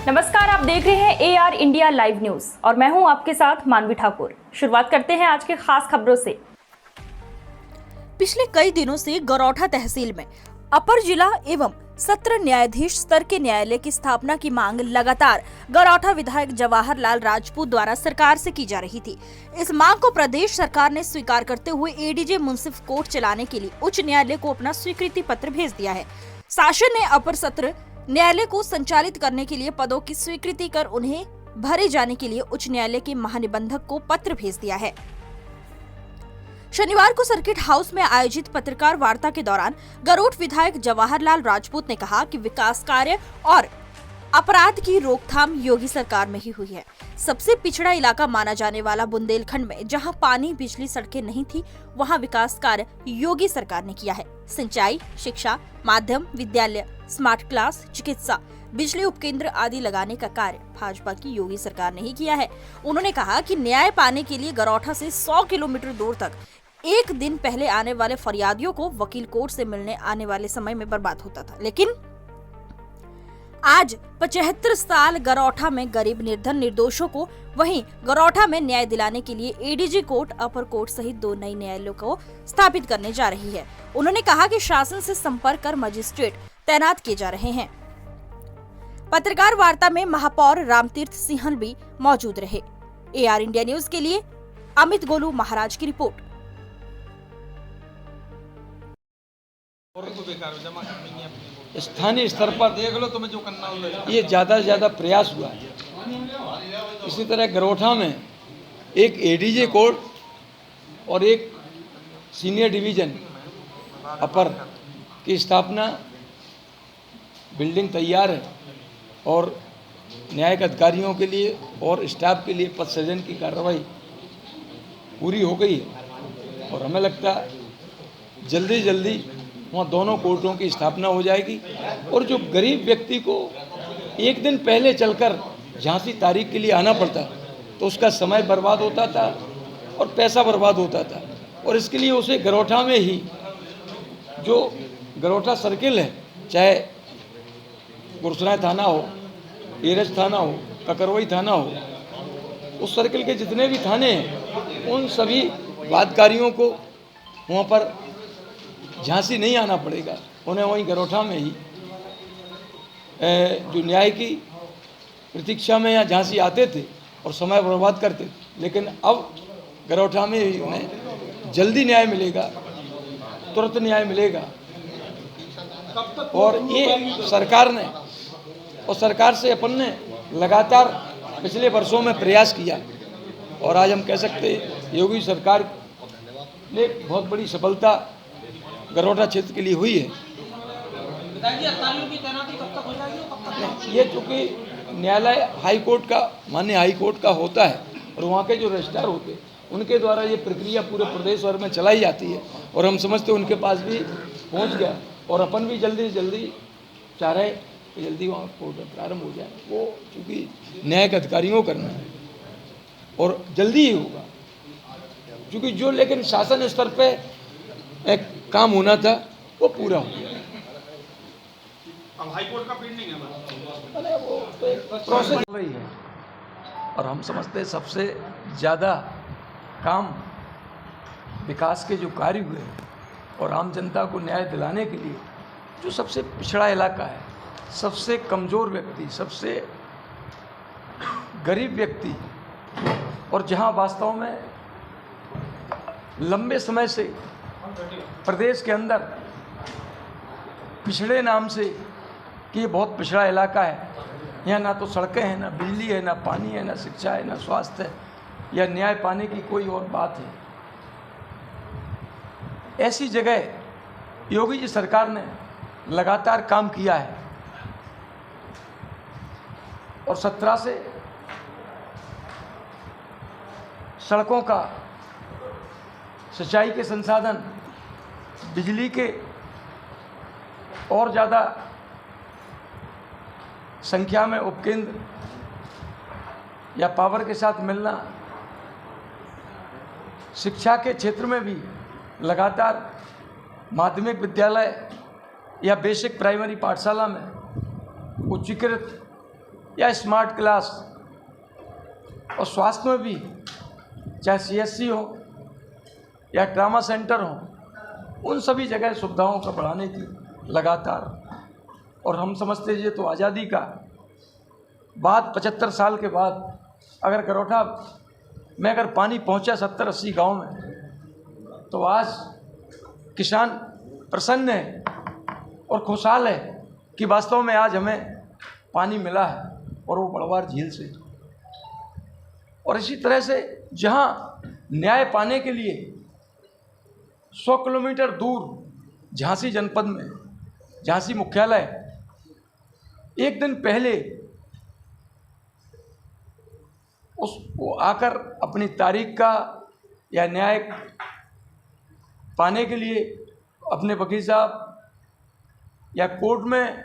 नमस्कार, आप देख रहे हैं AR इंडिया लाइव न्यूज और मैं हूं आपके साथ मानवी ठाकुर। शुरुआत करते हैं आज के खास खबरों से। पिछले कई दिनों से गरौठा तहसील में अपर जिला एवं सत्र न्यायाधीश स्तर के न्यायालय की स्थापना की मांग लगातार गरौठा विधायक जवाहरलाल राजपूत द्वारा सरकार से की जा रही थी। इस मांग को प्रदेश सरकार ने स्वीकार करते हुए ADJ मुंसिफ कोर्ट चलाने के लिए उच्च न्यायालय को अपना स्वीकृति पत्र भेज दिया है। शासन ने अपर सत्र न्यायालय को संचालित करने के लिए पदों की स्वीकृति कर उन्हें भरे जाने के लिए उच्च न्यायालय के महानिबंधक को पत्र भेज दिया है। शनिवार को सर्किट हाउस में आयोजित पत्रकार वार्ता के दौरान गरोठ विधायक जवाहरलाल राजपूत ने कहा कि विकास कार्य और अपराध की रोकथाम योगी सरकार में ही हुई है। सबसे पिछड़ा इलाका माना जाने वाला बुंदेलखंड में जहां पानी, बिजली, सड़कें नहीं थी, वहां विकास कार्य योगी सरकार ने किया है। सिंचाई, शिक्षा, माध्यम विद्यालय, स्मार्ट क्लास, चिकित्सा, बिजली उपकेंद्र आदि लगाने का कार्य भाजपा की योगी सरकार ने ही किया है। उन्होंने कहा कि न्याय पाने के लिए गरौठा से 100 किलोमीटर दूर तक एक दिन पहले आने वाले फरियादियों को वकील कोर्ट से मिलने आने वाले समय में बर्बाद होता था, लेकिन आज 75 साल गरौठा में गरीब, निर्धन, निर्दोषों को, वहीं गरौठा में न्याय दिलाने के लिए ADJ कोर्ट, अपर कोर्ट सहित 2 नई न्यायालयों को स्थापित करने जा रही है। उन्होंने कहा कि शासन से संपर्क कर मजिस्ट्रेट तैनात किए जा रहे हैं। पत्रकार वार्ता में महापौर रामतीर्थ सिंहल भी मौजूद रहे। AR इंडिया न्यूज के लिए अमित गोलू महाराज की रिपोर्ट। स्थानीय स्तर पर देख लो, तुम्हें जो करना हो ये ज़्यादा से ज़्यादा प्रयास हुआ है। इसी तरह गरौठा में एक ADJ कोर्ट और एक सीनियर डिवीज़न अपर की स्थापना, बिल्डिंग तैयार है और न्यायिक अधिकारियों के लिए और स्टाफ के लिए पद सृजन की कार्रवाई पूरी हो गई है और हमें लगता है जल्दी जल्दी वहाँ दोनों कोर्टों की स्थापना हो जाएगी। और जो गरीब व्यक्ति को एक दिन पहले चलकर झांसी तारीख के लिए आना पड़ता तो उसका समय बर्बाद होता था और पैसा बर्बाद होता था, और इसके लिए उसे गरौठा में ही जो गरौठा सर्किल है, चाहे गुरसराय थाना हो, एरज थाना हो, ककरवई थाना हो, उस सर्किल के जितने भी थाने हैं उन सभी वादकारियों को वहाँ पर झांसी नहीं आना पड़ेगा। उन्हें वहीं गरौठा में ही जो न्याय की प्रतीक्षा में या झांसी आते थे और समय बर्बाद करते थे, लेकिन अब गरौठा में ही उन्हें जल्दी न्याय मिलेगा, तुरंत न्याय मिलेगा। और ये सरकार ने और सरकार से अपन ने लगातार पिछले वर्षों में प्रयास किया और आज हम कह सकते योगी सरकार ने बहुत बड़ी सफलता गरौठा क्षेत्र के लिए हुई है। ये चूँकि न्यायालय हाई कोर्ट का, माननीय हाई कोर्ट का होता है और वहाँ के जो रजिस्ट्रार होते हैं उनके द्वारा ये प्रक्रिया पूरे प्रदेश भर में चलाई जाती है और हम समझते उनके पास भी पहुँच गया और अपन भी जल्दी से जल्दी चाह रहे कि जल्दी वहाँ कोर्ट प्रारंभ हो जाए। वो चूँकि न्यायिक अधिकारियों को करना है और जल्दी ही होगा, क्योंकि जो लेकिन शासन स्तर पर एक काम होना था वो पूरा हो गया। अब हाई कोर्ट का पेंडिंग है, वो तो एक प्रोसेस रही है और हम समझते हैं सबसे ज़्यादा काम विकास के जो कार्य हुए और आम जनता को न्याय दिलाने के लिए जो सबसे पिछड़ा इलाका है, सबसे कमज़ोर व्यक्ति, सबसे गरीब व्यक्ति, और जहां वास्तव में लंबे समय से प्रदेश के अंदर पिछड़े नाम से कि ये बहुत पिछड़ा इलाका है, यहाँ ना तो सड़कें हैं, ना बिजली है, ना पानी है, ना शिक्षा है, ना स्वास्थ्य है, या न्याय पाने की कोई और बात है। ऐसी जगह योगी जी सरकार ने लगातार काम किया है और 17 से सड़कों का, सिंचाई के संसाधन, बिजली के और ज़्यादा संख्या में उपकेंद्र या पावर के साथ मिलना, शिक्षा के क्षेत्र में भी लगातार माध्यमिक विद्यालय या बेसिक प्राइमरी पाठशाला में उच्चीकृत या स्मार्ट क्लास, और स्वास्थ्य में भी चाहे CSC हो या ट्रामा सेंटर हो, उन सभी जगह सुविधाओं का बढ़ाने की लगातार, और हम समझते ये तो आज़ादी का बाद 75 साल के बाद अगर गरोठा में अगर पानी पहुंचा 70-80 गांव में, तो आज किसान प्रसन्न है और खुशहाल है कि वास्तव में आज हमें पानी मिला है, और वो बड़वार झील से। और इसी तरह से जहां न्याय पाने के लिए 100 किलोमीटर दूर झांसी जनपद में झांसी मुख्यालय एक दिन पहले उसको आकर अपनी तारीख का या न्याय पाने के लिए अपने वकील साहब या कोर्ट में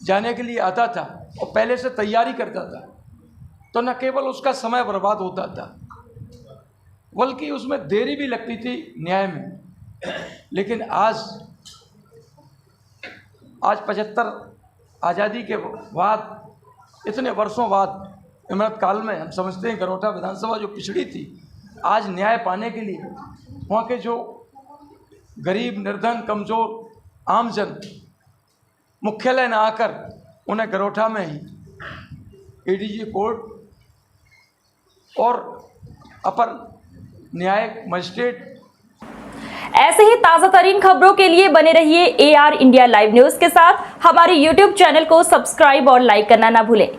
जाने के लिए आता था और पहले से तैयारी करता था, तो न केवल उसका समय बर्बाद होता था बल्कि उसमें देरी भी लगती थी न्याय में। लेकिन आज 75 आज़ादी के बाद, इतने वर्षों बाद, अमृत काल में हम समझते हैं गरोठा विधानसभा जो पिछड़ी थी, आज न्याय पाने के लिए वहाँ के जो गरीब, निर्धन, कमज़ोर आमजन मुख्यालय न आकर उन्हें गरोठा में ही ADG कोर्ट और अपर न्यायिक मजिस्ट्रेट। ऐसे ही ताज़ा तरीन खबरों के लिए बने रहिए AR इंडिया लाइव न्यूज़ के साथ। हमारे YouTube चैनल को सब्सक्राइब और लाइक करना ना भूलें।